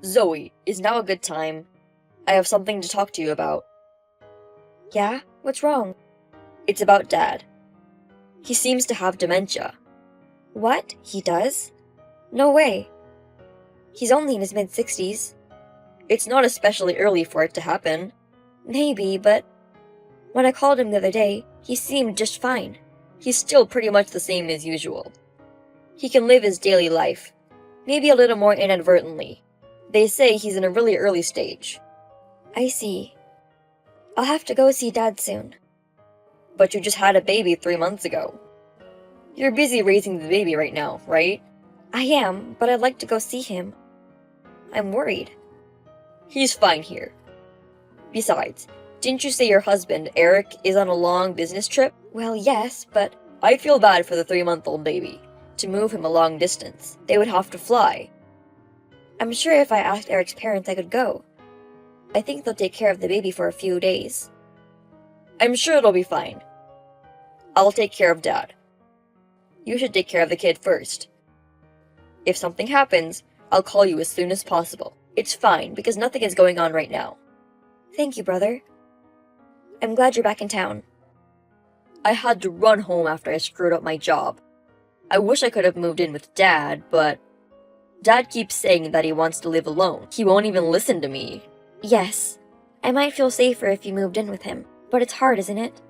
Zoe, is now a good time? I have something to talk to you about. Yeah? What's wrong? It's about Dad. He seems to have dementia. What? He does? No way. He's only in his mid-60s. It's not especially early for it to happen. Maybe, but when I called him the other day, he seemed just fine. He's still pretty much the same as usual. He can live his daily life, maybe a little more inadvertently. They say he's in a really early stage. I see. I'll have to go see Dad soon. But you just had a baby 3 months ago. You're busy raising the baby right now, right? I am, but I'd like to go see him. I'm worried. He's fine here. Besides, didn't you say your husband, Eric, is on a long business trip? Well, yes, but I feel bad for the 3-month-old baby. To move him a long distance, they would have to fly. I'm sure if I asked Eric's parents I could go. I think they'll take care of the baby for a few days. I'm sure it'll be fine. I'll take care of Dad. You should take care of the kid first. If something happens, I'll call you as soon as possible. It's fine, because nothing is going on right now. Thank you, brother. I'm glad you're back in town. I had to run home after I screwed up my job. I wish I could have moved in with Dad, but Dad keeps saying that he wants to live alone. He won't even listen to me. Yes, I might feel safer if you moved in with him, but it's hard, isn't it?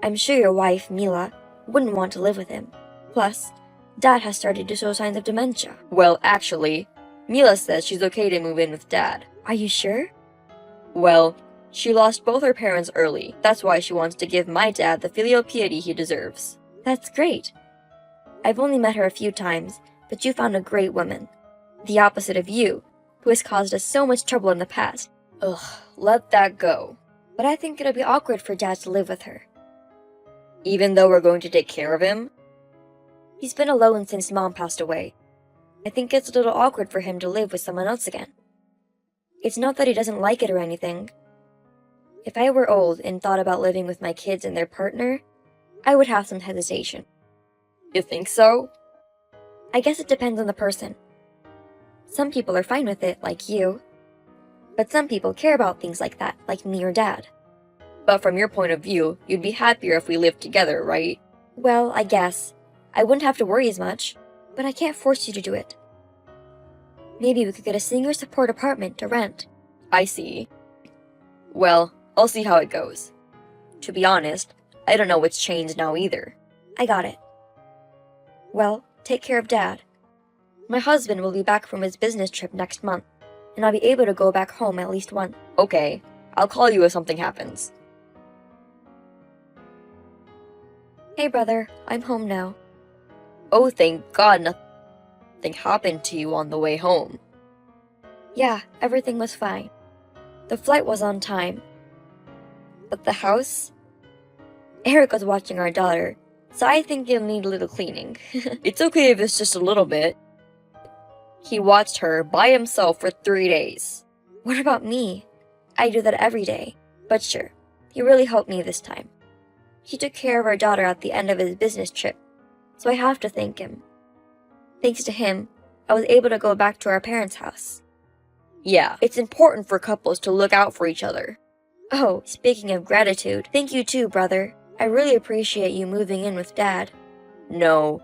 I'm sure your wife, Mila, wouldn't want to live with him. Plus, Dad has started to show signs of dementia. Well, actually, Mila says she's okay to move in with Dad. Are you sure? Well, she lost both her parents early. That's why she wants to give my dad the filial piety he deserves. That's great. I've only met her a few times, but you found a great woman. The opposite of you, who has caused us so much trouble in the past. Ugh, let that go. But I think it'll be awkward for Dad to live with her. Even though we're going to take care of him? He's been alone since Mom passed away. I think it's a little awkward for him to live with someone else again. It's not that he doesn't like it or anything. If I were old and thought about living with my kids and their partner, I would have some hesitation. You think so? I guess it depends on the person. Some people are fine with it, like you. But some people care about things like that, like me or Dad. But from your point of view, you'd be happier if we lived together, right? Well, I guess. I wouldn't have to worry as much, but I can't force you to do it. Maybe we could get a senior support apartment to rent. I see. Well, I'll see how it goes. To be honest, I don't know what's changed now either. I got it. Well, take care of Dad. My husband will be back from his business trip next month, and I'll be able to go back home at least once. Okay, I'll call you if something happens. Hey brother, I'm home now. Oh, thank God nothing happened to you on the way home. Yeah, everything was fine. The flight was on time. But the house? Eric was watching our daughter, so I think it'll need a little cleaning. It's okay if it's just a little bit. He watched her by himself for 3 days. What about me? I do that every day. But sure, he really helped me this time. He took care of our daughter at the end of his business trip, so I have to thank him. Thanks to him, I was able to go back to our parents' house. Yeah, it's important for couples to look out for each other. Oh, speaking of gratitude, thank you too, brother. I really appreciate you moving in with Dad. No,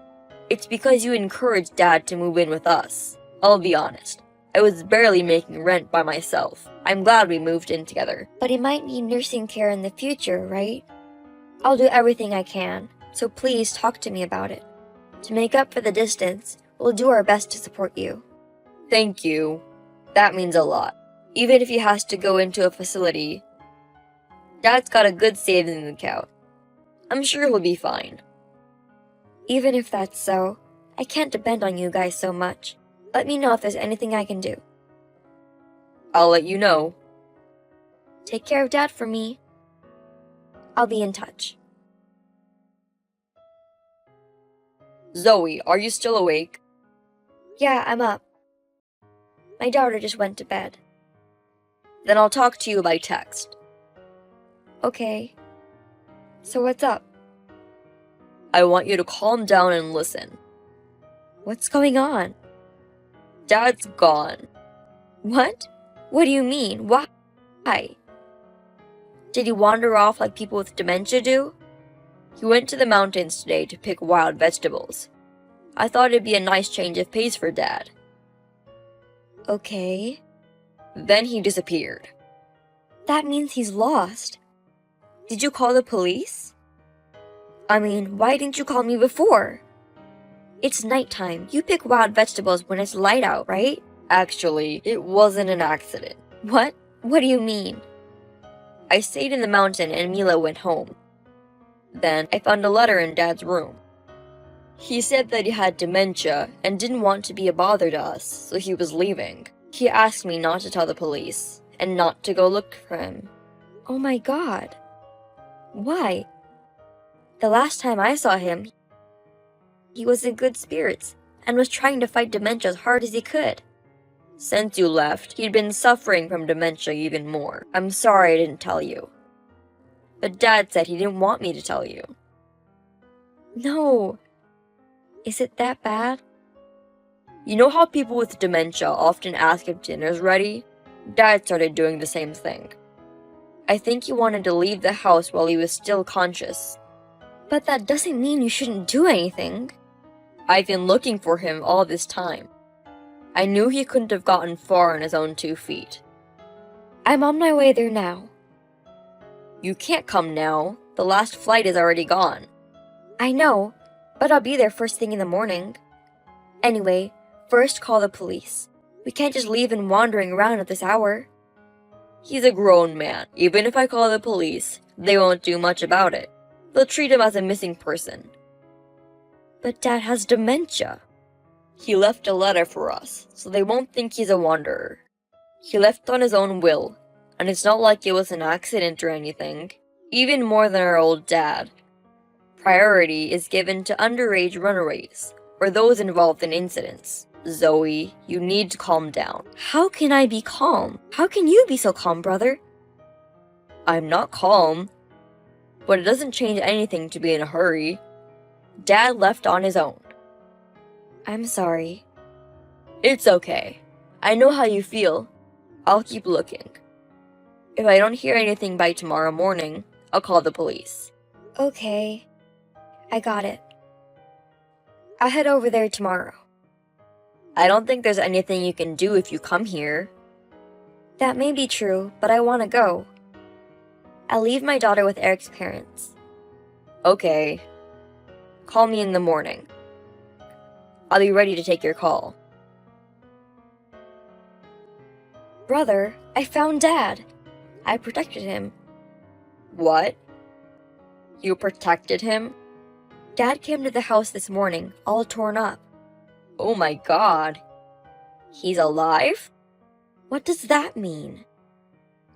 it's because you encouraged Dad to move in with us. I'll be honest, I was barely making rent by myself. I'm glad we moved in together. But he might need nursing care in the future, right? I'll do everything I can, so please talk to me about it. To make up for the distance, we'll do our best to support you. Thank you. That means a lot. Even if he has to go into a facility, Dad's got a good savings account. I'm sure he'll be fine. Even if that's so, I can't depend on you guys so much. Let me know if there's anything I can do. I'll let you know. Take care of Dad for me. I'll be in touch. Zoe, are you still awake? Yeah, I'm up. My daughter just went to bed. Then I'll talk to you by text. Okay. So what's up? I want you to calm down and listen. What's going on? Dad's gone. What? What do you mean? Why? Did he wander off like people with dementia do? He went to the mountains today to pick wild vegetables. I thought it'd be a nice change of pace for Dad. Okay. Then he disappeared. That means he's lost. Did you call the police? I mean, why didn't you call me before? It's nighttime. You pick wild vegetables when it's light out, right? Actually, it wasn't an accident. What? What do you mean? I stayed in the mountain and Mila went home. Then I found a letter in Dad's room. He said that he had dementia and didn't want to be a bother to us, so he was leaving. He asked me not to tell the police and not to go look for him. Oh my god. Why? The last time I saw him, he was in good spirits and was trying to fight dementia as hard as he could. Since you left, he'd been suffering from dementia even more. I'm sorry I didn't tell you. But Dad said he didn't want me to tell you. No. Is it that bad? You know how people with dementia often ask if dinner's ready? Dad started doing the same thing. I think he wanted to leave the house while he was still conscious. But that doesn't mean you shouldn't do anything. I've been looking for him all this time. I knew he couldn't have gotten far on his own 2 feet. I'm on my way there now. You can't come now. The last flight is already gone. I know, but I'll be there first thing in the morning. Anyway, first call the police. We can't just leave him wandering around at this hour. He's a grown man. Even if I call the police, they won't do much about it. They'll treat him as a missing person. But Dad has dementia. He left a letter for us, so they won't think he's a wanderer. He left on his own will, and it's not like it was an accident or anything. Even more than our old dad. Priority is given to underage runaways, or those involved in incidents. Zoe, you need to calm down. How can I be calm? How can you be so calm, brother? I'm not calm, but it doesn't change anything to be in a hurry. Dad left on his own. I'm sorry. It's okay. I know how you feel. I'll keep looking. If I don't hear anything by tomorrow morning, I'll call the police. Okay. I got it. I'll head over there tomorrow. I don't think there's anything you can do if you come here. That may be true, but I want to go. I'll leave my daughter with Eric's parents. Okay. Call me in the morning. I'll be ready to take your call. Brother, I found Dad. I protected him. What? You protected him? Dad came to the house this morning, all torn up. Oh my god. He's alive? What does that mean?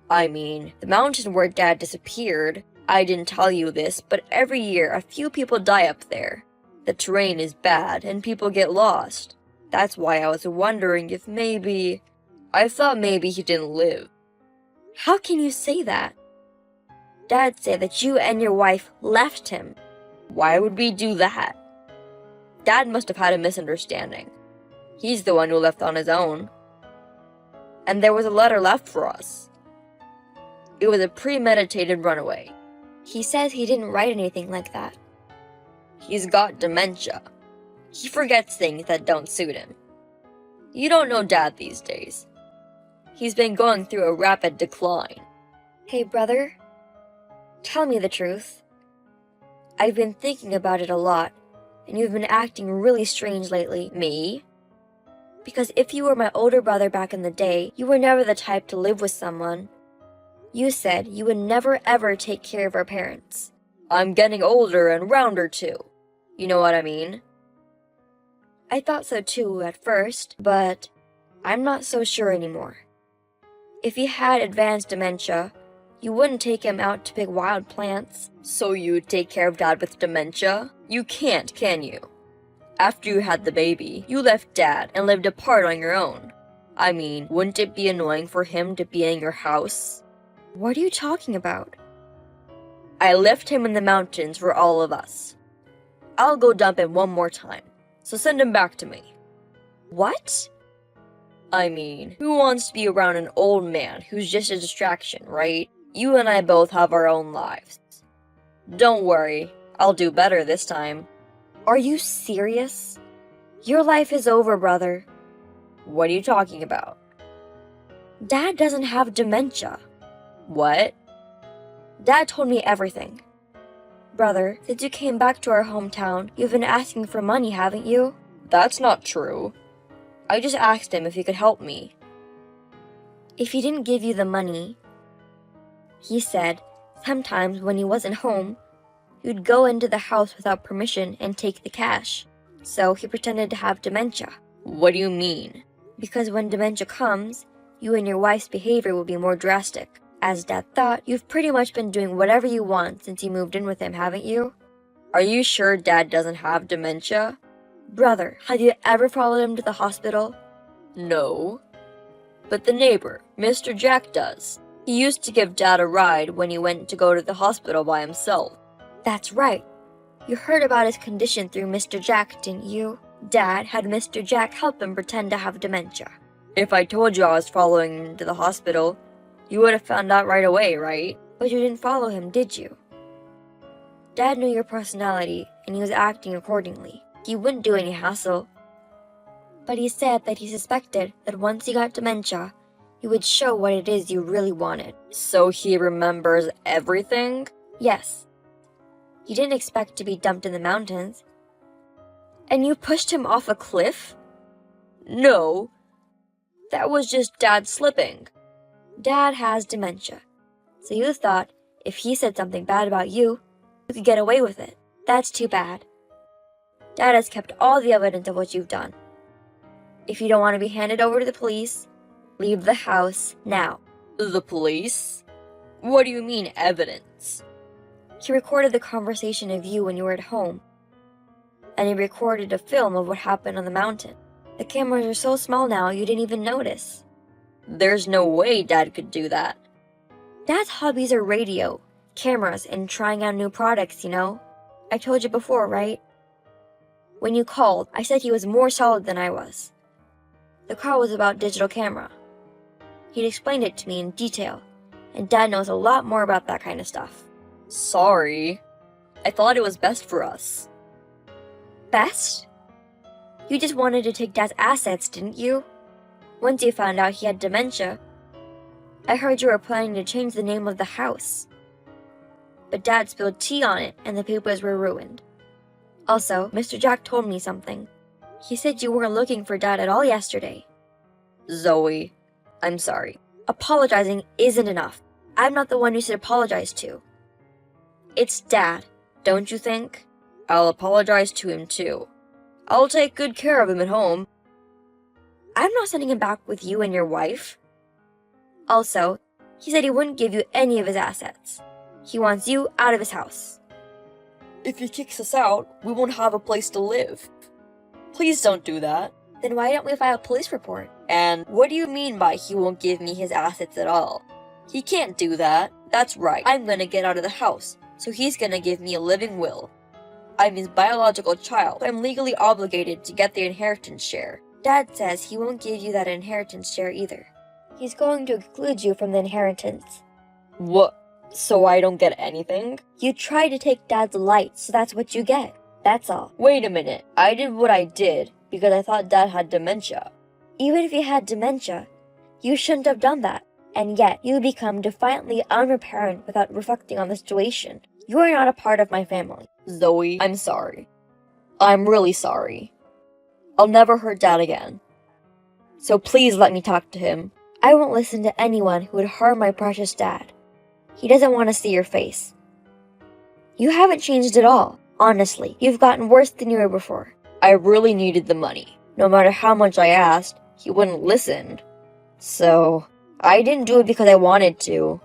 I mean, the mountain where Dad disappeared, I didn't tell you this, but every year a few people die up there. The terrain is bad and people get lost. That's why I was wondering if maybe... I thought maybe he didn't live. How can you say that? Dad said that you and your wife left him. Why would we do that? Dad must have had a misunderstanding. He's the one who left on his own. And there was a letter left for us. It was a premeditated runaway. He says he didn't write anything like that. He's got dementia. He forgets things that don't suit him. You don't know Dad these days. He's been going through a rapid decline. Hey, brother. Tell me the truth. I've been thinking about it a lot, and you've been acting really strange lately. Me? Because if you were my older brother back in the day, you were never the type to live with someone. You said you would never ever take care of our parents. I'm getting older and rounder too. You know what I mean? I thought so too at first, but I'm not so sure anymore. If he had advanced dementia, you wouldn't take him out to pick wild plants. So you'd take care of Dad with dementia? You can't, can you? After you had the baby, you left Dad and lived apart on your own. I mean, wouldn't it be annoying for him to be in your house? What are you talking about? I left him in the mountains for all of us. I'll go dump him one more time, so send him back to me. What? I mean, who wants to be around an old man who's just a distraction, right? You and I both have our own lives. Don't worry, I'll do better this time. Are you serious? Your life is over, brother. What are you talking about? Dad doesn't have dementia. What? Dad told me everything. Brother, since you came back to our hometown, you've been asking for money, haven't you? That's not true. I just asked him if he could help me. If he didn't give you the money, he said sometimes when he wasn't home, you'd go into the house without permission and take the cash. So he pretended to have dementia. What do you mean? Because when dementia comes, you and your wife's behavior will be more drastic. As Dad thought, you've pretty much been doing whatever you want since you moved in with him, haven't you? Are you sure Dad doesn't have dementia? Brother, have you ever followed him to the hospital? No. But the neighbor, Mr. Jack, does. He used to give Dad a ride when he went to go to the hospital by himself. That's right. You heard about his condition through Mr. Jack, didn't you? Dad had Mr. Jack help him pretend to have dementia. If I told you I was following him to the hospital, you would have found out right away, right? But you didn't follow him, did you? Dad knew your personality, and he was acting accordingly. He wouldn't do any hassle. But he said that he suspected that once you got dementia, you would show what it is you really wanted. So he remembers everything? Yes. You didn't expect to be dumped in the mountains. And you pushed him off a cliff? No. That was just Dad slipping. Dad has dementia. So you thought if he said something bad about you, you could get away with it. That's too bad. Dad has kept all the evidence of what you've done. If you don't want to be handed over to the police, leave the house now. The police? What do you mean, evidence? He recorded the conversation of you when you were at home. And he recorded a film of what happened on the mountain. The cameras are so small now you didn't even notice. There's no way Dad could do that. Dad's hobbies are radio, cameras, and trying out new products, you know? I told you before, right? When you called, I said he was more solid than I was. The call was about digital camera. He'd explained it to me in detail, and Dad knows a lot more about that kind of stuff. Sorry. I thought it was best for us. Best? You just wanted to take Dad's assets, didn't you? Once you found out he had dementia, I heard you were planning to change the name of the house. But Dad spilled tea on it, and the papers were ruined. Also, Mr. Jack told me something. He said you weren't looking for Dad at all yesterday. Zoe, I'm sorry. Apologizing isn't enough. I'm not the one you should apologize to. It's Dad, don't you think? I'll apologize to him too. I'll take good care of him at home. I'm not sending him back with you and your wife. Also, he said he wouldn't give you any of his assets. He wants you out of his house. If he kicks us out, we won't have a place to live. Please don't do that. Then why don't we file a police report? And what do you mean by he won't give me his assets at all? He can't do that. That's right. I'm gonna get out of the house, so he's gonna give me a living will. I'm his biological child, so I'm legally obligated to get the inheritance share. Dad says he won't give you that inheritance share either. He's going to exclude you from the inheritance. What? So I don't get anything? You tried to take Dad's light, so that's what you get. That's all. Wait a minute. I did what I did because I thought Dad had dementia. Even if he had dementia, you shouldn't have done that. And yet, you become defiantly unreparent without reflecting on the situation. You are not a part of my family. Zoe, I'm sorry. I'm really sorry. I'll never hurt Dad again. So please let me talk to him. I won't listen to anyone who would harm my precious Dad. He doesn't want to see your face. You haven't changed at all. Honestly, you've gotten worse than you were before. I really needed the money. No matter how much I asked, he wouldn't listen. So, I didn't do it because I wanted to.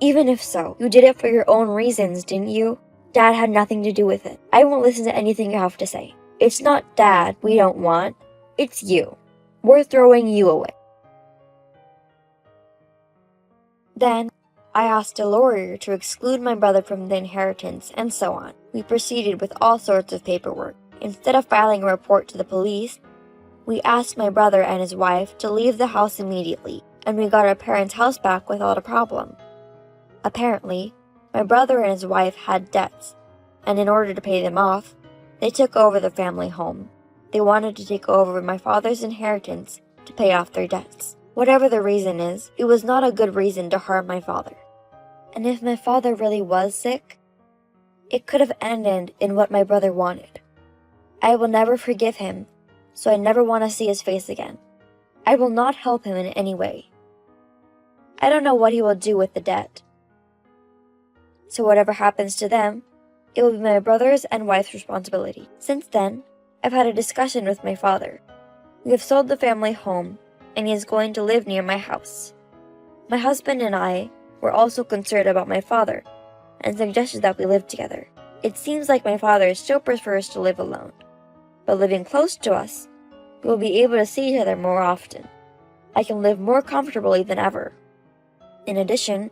Even if so, you did it for your own reasons, didn't you? Dad had nothing to do with it. I won't listen to anything you have to say. It's not Dad we don't want. It's you. We're throwing you away. Then, I asked a lawyer to exclude my brother from the inheritance, and so on. We proceeded with all sorts of paperwork. Instead of filing a report to the police, We asked my brother and his wife to leave the house immediately, and we got our parents' house back without a problem. Apparently, my brother and his wife had debts, and in order to pay them off, they took over the family home. They wanted to take over my father's inheritance to pay off their debts. Whatever the reason is, it was not a good reason to harm my father. And if my father really was sick, it could have ended in what my brother wanted. I will never forgive him, so I never want to see his face again. I will not help him in any way. I don't know what he will do with the debt. So whatever happens to them, it will be my brother's and wife's responsibility. Since then, I've had a discussion with my father. We have sold the family home, and he is going to live near my house. My husband and I were also concerned about my father, and suggested that we live together. It seems like my father still prefers to live alone, but living close to us, we will be able to see each other more often. I can live more comfortably than ever. In addition,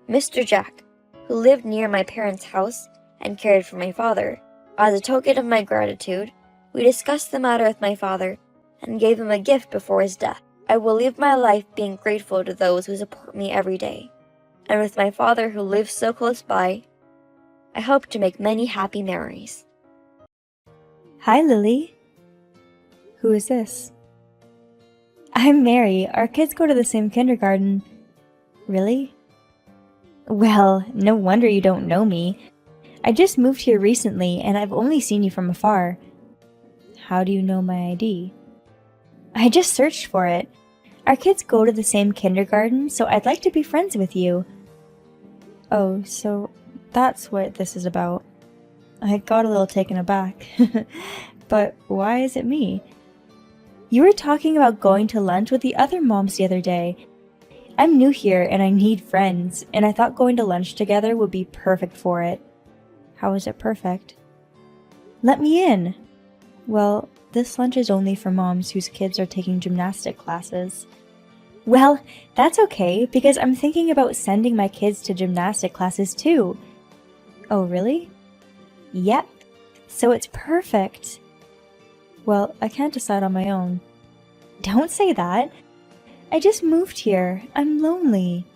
Mr. Jack, who lived near my parents' house and cared for my father, as a token of my gratitude, we discussed the matter with my father and gave him a gift before his death. I will live my life being grateful to those who support me every day. And with my father who lives so close by, I hope to make many happy memories. Hi, Lily. Who is this? I'm Mary. Our kids go to the same kindergarten. Really? Well, no wonder you don't know me. I just moved here recently, and I've only seen you from afar. How do you know my ID? I just searched for it. Our kids go to the same kindergarten, so I'd like to be friends with you. Oh, so that's what this is about. I got a little taken aback. But why is it me? You were talking about going to lunch with the other moms the other day. I'm new here and I need friends, and I thought going to lunch together would be perfect for it. How is it perfect? Let me in! Well, this lunch is only for moms whose kids are taking gymnastic classes. Well, that's okay, because I'm thinking about sending my kids to gymnastic classes too. Oh, really? Yep. So it's perfect. Well, I can't decide on my own. Don't say that. I just moved here. I'm lonely.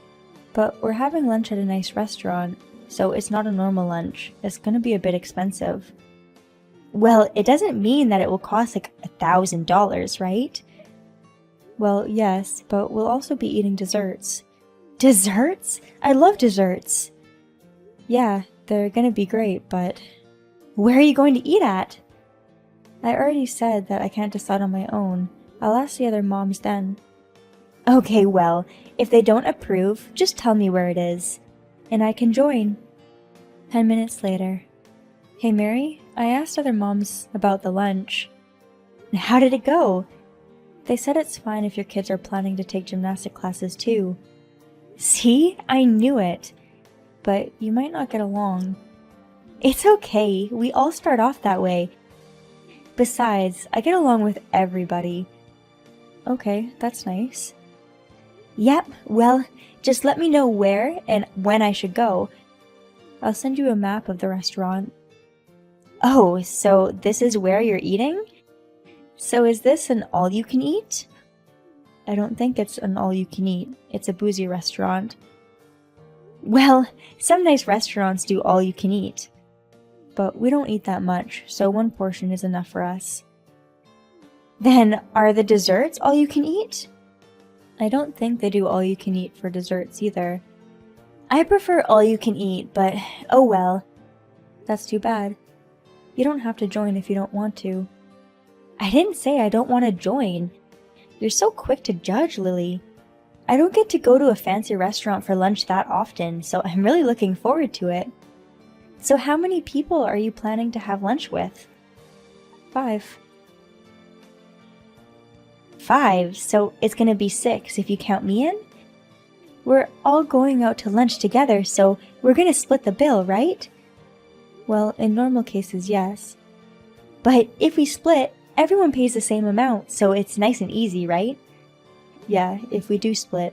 But we're having lunch at a nice restaurant, so it's not a normal lunch. It's gonna be a bit expensive. Well, it doesn't mean that it will cost like $1,000, right? Well, yes, but we'll also be eating desserts. Desserts? I love desserts. Yeah, they're gonna be great, but where are you going to eat at? I already said that I can't decide on my own. I'll ask the other moms then. Okay, well, if they don't approve, just tell me where it is, and I can join. 10 minutes later. Hey Mary, I asked other moms about the lunch. How did it go? They said it's fine if your kids are planning to take gymnastic classes too. See? I knew it. But you might not get along. It's okay, we all start off that way. Besides, I get along with everybody. Okay, that's nice. Yep, well, just let me know where and when I should go. I'll send you a map of the restaurant. Oh, so this is where you're eating? So is this an all-you-can-eat? I don't think it's an all-you-can-eat. It's a boozy restaurant. Well, some nice restaurants do all-you-can-eat. But we don't eat that much, so one portion is enough for us. Then, are the desserts all-you-can-eat? I don't think they do all-you-can-eat for desserts either. I prefer all-you-can-eat, but oh well. That's too bad. You don't have to join if you don't want to. I didn't say I don't want to join. You're so quick to judge, Lily. I don't get to go to a fancy restaurant for lunch that often, so I'm really looking forward to it. So how many people are you planning to have lunch with? 5. 5, so it's gonna be 6 if you count me in? We're all going out to lunch together, so we're gonna split the bill, right? Well, in normal cases, yes. But if we split, everyone pays the same amount, so it's nice and easy, right? Yeah, if we do split.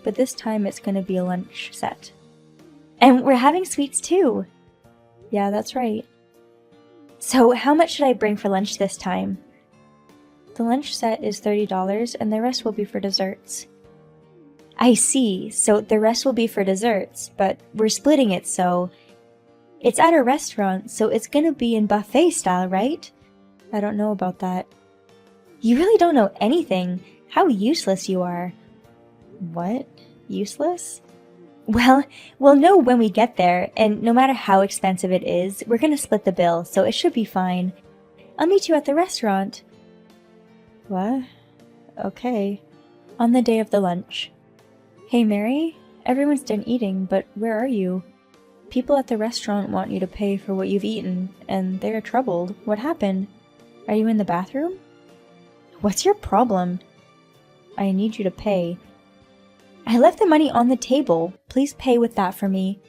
But this time it's gonna be a lunch set. And we're having sweets too! Yeah, that's right. So how much should I bring for lunch this time? The lunch set is $30 and the rest will be for desserts. I see, so the rest will be for desserts, but we're splitting it, so... It's at a restaurant, so it's gonna be in buffet style, right? I don't know about that. You really don't know anything. How useless you are. What? Useless? Well, we'll know when we get there, and no matter how expensive it is, we're gonna split the bill, so it should be fine. I'll meet you at the restaurant. What? Okay. On the day of the lunch. Hey, Mary? Everyone's done eating, but where are you? People at the restaurant want you to pay for what you've eaten, and they're troubled. What happened? Are you in the bathroom? What's your problem? I need you to pay. I left the money on the table. Please pay with that for me.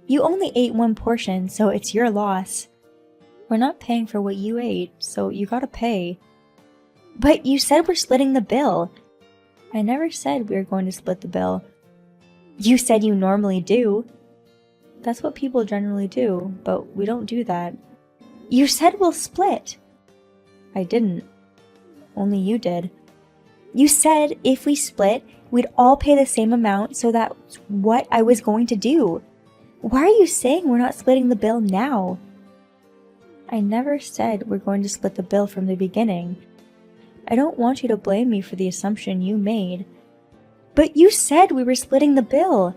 You only ate one portion, so it's your loss. We're not paying for what you ate, so you gotta pay. But you said we're splitting the bill. I never said we were going to split the bill. You said you normally do. That's what people generally do, but we don't do that. You said we'll split. I didn't. Only you did. You said if we split, we'd all pay the same amount, so that's what I was going to do. Why are you saying we're not splitting the bill now? I never said we're going to split the bill from the beginning. I don't want you to blame me for the assumption you made. But you said we were splitting the bill.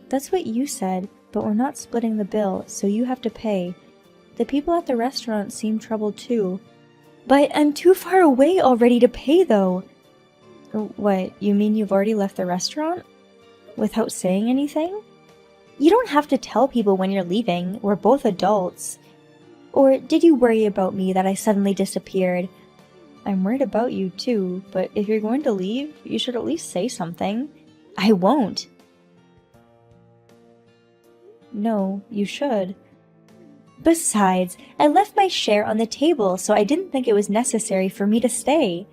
That's what you said, but we're not splitting the bill, so you have to pay. The people at the restaurant seem troubled too. But I'm too far away already to pay, though. What, you mean you've already left the restaurant? Without saying anything? You don't have to tell people when you're leaving. We're both adults. Or did you worry about me that I suddenly disappeared? I'm worried about you too, but if you're going to leave, you should at least say something. I won't. No, you should. Besides, I left my share on the table, so I didn't think it was necessary for me to stay.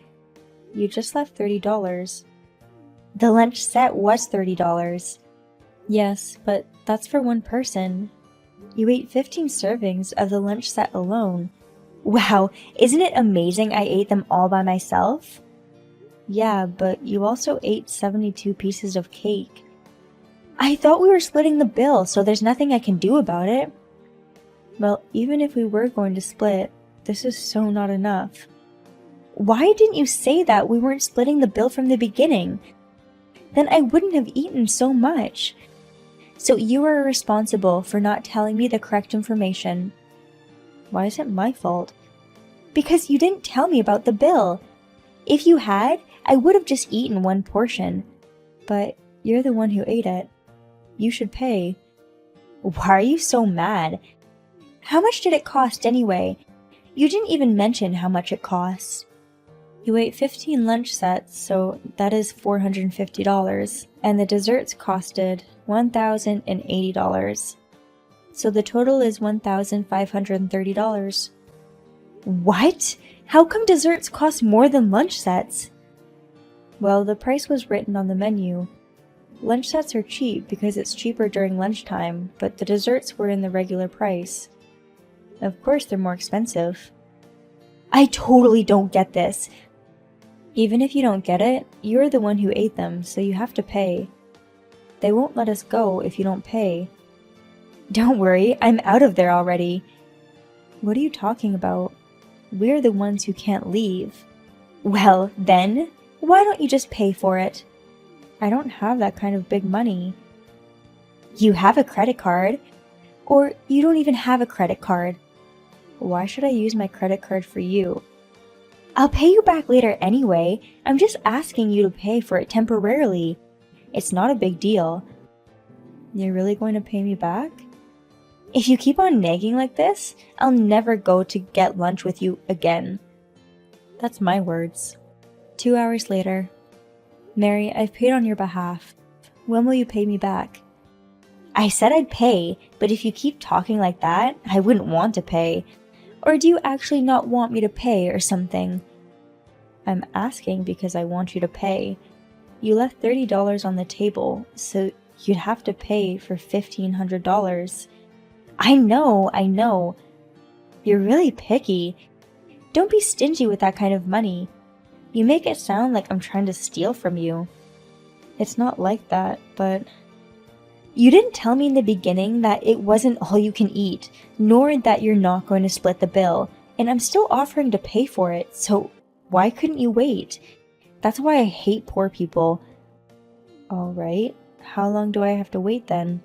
You just left $30. The lunch set was $30. Yes, but that's for one person. You ate 15 servings of the lunch set alone. Wow, isn't it amazing I ate them all by myself? Yeah, but you also ate 72 pieces of cake. I thought we were splitting the bill, so there's nothing I can do about it. Well, even if we were going to split, this is so not enough. Why didn't you say that we weren't splitting the bill from the beginning? Then I wouldn't have eaten so much. So you are responsible for not telling me the correct information. Why is it my fault? Because you didn't tell me about the bill. If you had, I would have just eaten one portion. But you're the one who ate it. You should pay. Why are you so mad? How much did it cost anyway? You didn't even mention how much it costs. You ate 15 lunch sets, so that is $450, and the desserts costed $1,080. So the total is $1,530. What? How come desserts cost more than lunch sets? Well, the price was written on the menu. Lunch sets are cheap because it's cheaper during lunchtime, but the desserts were in the regular price. Of course they're more expensive. I totally don't get this. Even if you don't get it, you're the one who ate them, so you have to pay. They won't let us go if you don't pay. Don't worry, I'm out of there already. What are you talking about? We're the ones who can't leave. Well, then, why don't you just pay for it? I don't have that kind of big money. You have a credit card. Or you don't even have a credit card. Why should I use my credit card for you? I'll pay you back later anyway. I'm just asking you to pay for it temporarily. It's not a big deal. You're really going to pay me back? If you keep on nagging like this, I'll never go to get lunch with you again. That's my words. 2 hours later. Mary, I've paid on your behalf. When will you pay me back? I said I'd pay, but if you keep talking like that, I wouldn't want to pay. Or do you actually not want me to pay or something? I'm asking because I want you to pay. You left $30 on the table, so you'd have to pay for $1,500. I know. You're really picky. Don't be stingy with that kind of money. You make it sound like I'm trying to steal from you. It's not like that, but... You didn't tell me in the beginning that it wasn't all you can eat, nor that you're not going to split the bill, and I'm still offering to pay for it, so why couldn't you wait? That's why I hate poor people. Alright, how long do I have to wait then?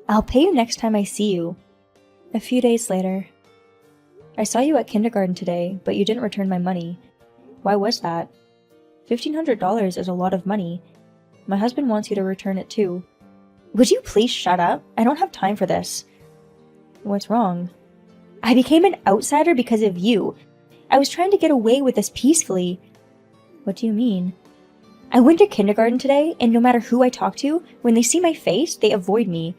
I'll pay you next time I see you. A few days later. I saw you at kindergarten today, but you didn't return my money. Why was that? $1,500 is a lot of money. My husband wants you to return it too. Would you please shut up? I don't have time for this. What's wrong? I became an outsider because of you. I was trying to get away with this peacefully. What do you mean? I went to kindergarten today, and no matter who I talk to, when they see my face, they avoid me.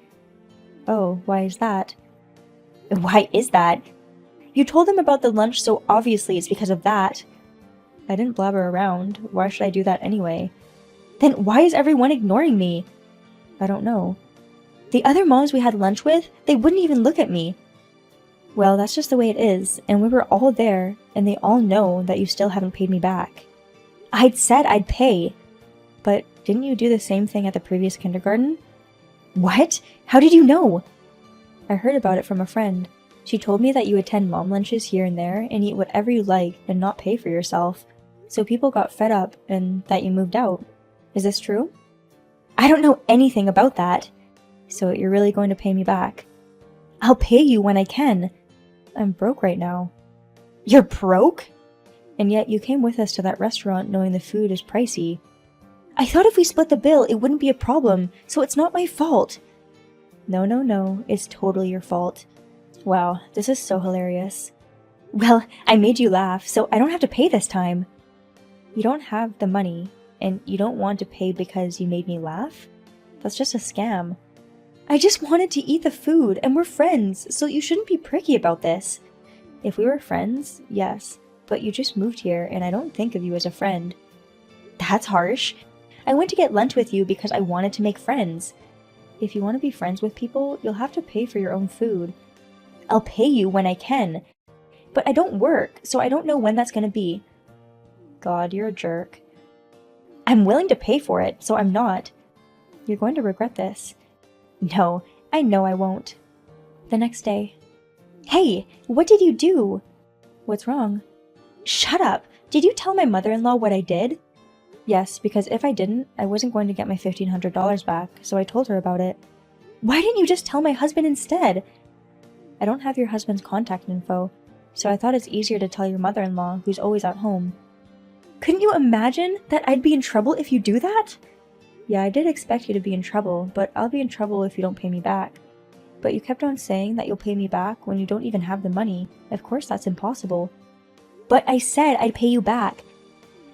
Oh, why is that? Why is that? You told them about the lunch, so obviously it's because of that. I didn't blabber around. Why should I do that anyway? Then why is everyone ignoring me? I don't know. The other moms we had lunch with, they wouldn't even look at me. Well, that's just the way it is, and we were all there, and they all know that you still haven't paid me back. I'd said I'd pay. But didn't you do the same thing at the previous kindergarten? What? How did you know? I heard about it from a friend. She told me that you attend mom lunches here and there and eat whatever you like and not pay for yourself. So people got fed up and that you moved out. Is this true? I don't know anything about that. So you're really going to pay me back? I'll pay you when I can. I'm broke right now. You're broke? And yet you came with us to that restaurant knowing the food is pricey. I thought if we split the bill, it wouldn't be a problem, so it's not my fault. No, it's totally your fault. Wow, this is so hilarious. Well, I made you laugh, so I don't have to pay this time. You don't have the money, and you don't want to pay because you made me laugh? That's just a scam. I just wanted to eat the food, and we're friends, so you shouldn't be pricky about this. If we were friends, yes, but you just moved here, and I don't think of you as a friend. That's harsh. I went to get lunch with you because I wanted to make friends. If you want to be friends with people, you'll have to pay for your own food. I'll pay you when I can. But I don't work, so I don't know when that's going to be. God, you're a jerk. I'm willing to pay for it, so I'm not. You're going to regret this. No, I know I won't. The next day. Hey, what did you do? What's wrong? Shut up! Did you tell my mother-in-law what I did? Yes, because if I didn't, I wasn't going to get my $1,500 back, so I told her about it. Why didn't you just tell my husband instead? I don't have your husband's contact info, so I thought it's easier to tell your mother-in-law, who's always at home. Couldn't you imagine that I'd be in trouble if you do that? Yeah, I did expect you to be in trouble, but I'll be in trouble if you don't pay me back. But you kept on saying that you'll pay me back when you don't even have the money. Of course that's impossible. But I said I'd pay you back.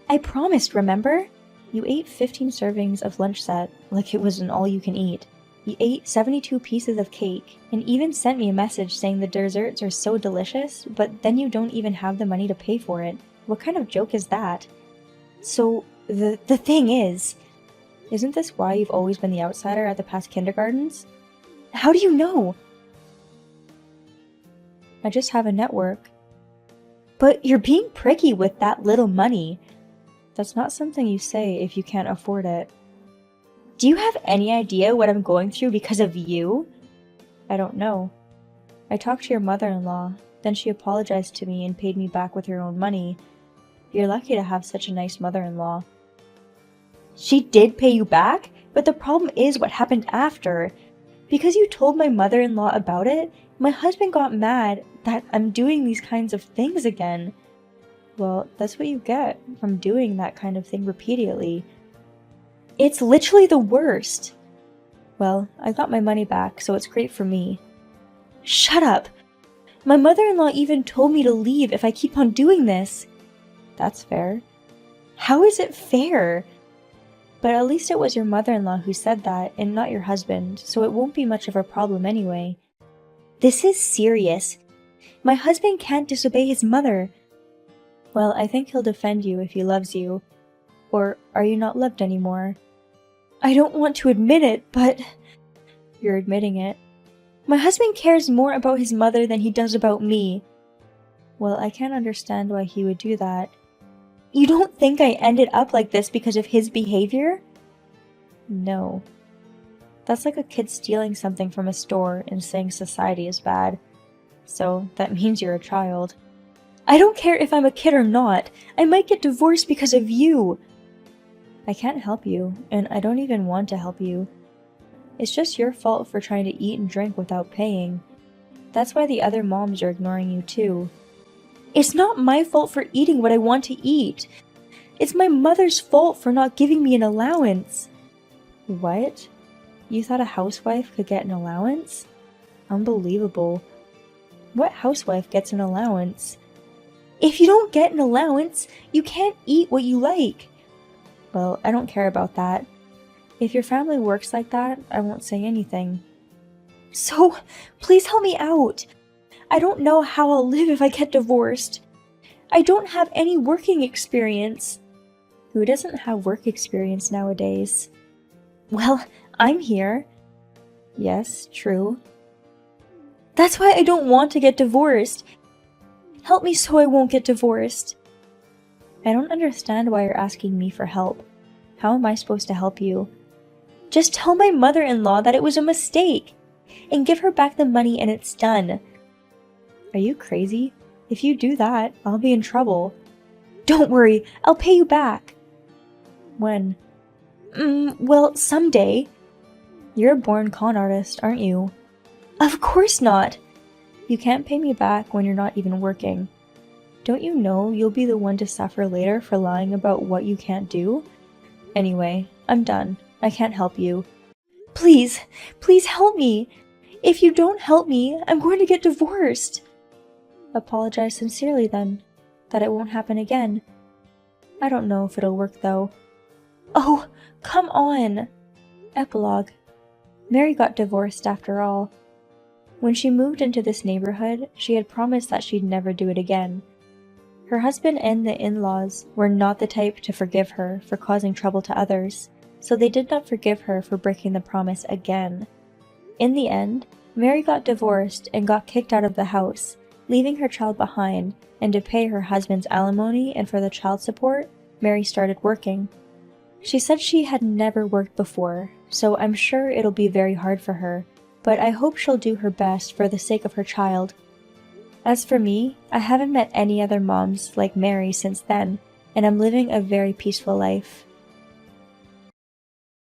I promised, remember? You ate 15 servings of lunch set, like it was an all-you-can-eat. You ate 72 pieces of cake, and even sent me a message saying the desserts are so delicious, but then you don't even have the money to pay for it. What kind of joke is that? So, the thing is... Isn't this why you've always been the outsider at the past kindergartens? How do you know? I just have a network. But you're being pricky with that little money. That's not something you say if you can't afford it. Do you have any idea what I'm going through because of you? I don't know. I talked to your mother-in-law, then she apologized to me and paid me back with her own money. You're lucky to have such a nice mother-in-law. She did pay you back? But the problem is what happened after. Because you told my mother-in-law about it, my husband got mad that I'm doing these kinds of things again. Well, that's what you get from doing that kind of thing repeatedly. It's literally the worst. Well, I got my money back, so it's great for me. Shut up! My mother-in-law even told me to leave if I keep on doing this. That's fair. How is it fair? But at least it was your mother-in-law who said that, and not your husband, so it won't be much of a problem anyway. This is serious. My husband can't disobey his mother. Well, I think he'll defend you if he loves you. Or are you not loved anymore? I don't want to admit it, but... You're admitting it. My husband cares more about his mother than he does about me. Well, I can't understand why he would do that. You don't think I ended up like this because of his behavior? No. That's like a kid stealing something from a store and saying society is bad. So that means you're a child. I don't care if I'm a kid or not. I might get divorced because of you. I can't help you, and I don't even want to help you. It's just your fault for trying to eat and drink without paying. That's why the other moms are ignoring you too. It's not my fault for eating what I want to eat. It's my mother's fault for not giving me an allowance. What? You thought a housewife could get an allowance? Unbelievable. What housewife gets an allowance? If you don't get an allowance, you can't eat what you like. Well, I don't care about that. If your family works like that, I won't say anything. So, please help me out. I don't know how I'll live if I get divorced. I don't have any working experience. Who doesn't have work experience nowadays? Well, I'm here. Yes, true. That's why I don't want to get divorced. Help me so I won't get divorced. I don't understand why you're asking me for help. How am I supposed to help you? Just tell my mother-in-law that it was a mistake, and give her back the money and it's done. Are you crazy? If you do that, I'll be in trouble. Don't worry, I'll pay you back. When? Well, someday. You're a born con artist, aren't you? Of course not. You can't pay me back when you're not even working. Don't you know you'll be the one to suffer later for lying about what you can't do? Anyway, I'm done. I can't help you. Please, please help me. If you don't help me, I'm going to get divorced. Apologize sincerely then, that it won't happen again. I don't know if it'll work though. Oh, come on. Epilogue. Mary got divorced after all. When she moved into this neighborhood, she had promised that she'd never do it again. Her husband and the in-laws were not the type to forgive her for causing trouble to others, so they did not forgive her for breaking the promise again. In the end, Mary got divorced and got kicked out of the house, leaving her child behind, and to pay her husband's alimony and for the child support, Mary started working. She said she had never worked before, so I'm sure it'll be very hard for her, but I hope she'll do her best for the sake of her child. As for me, I haven't met any other moms like Mary since then, and I'm living a very peaceful life.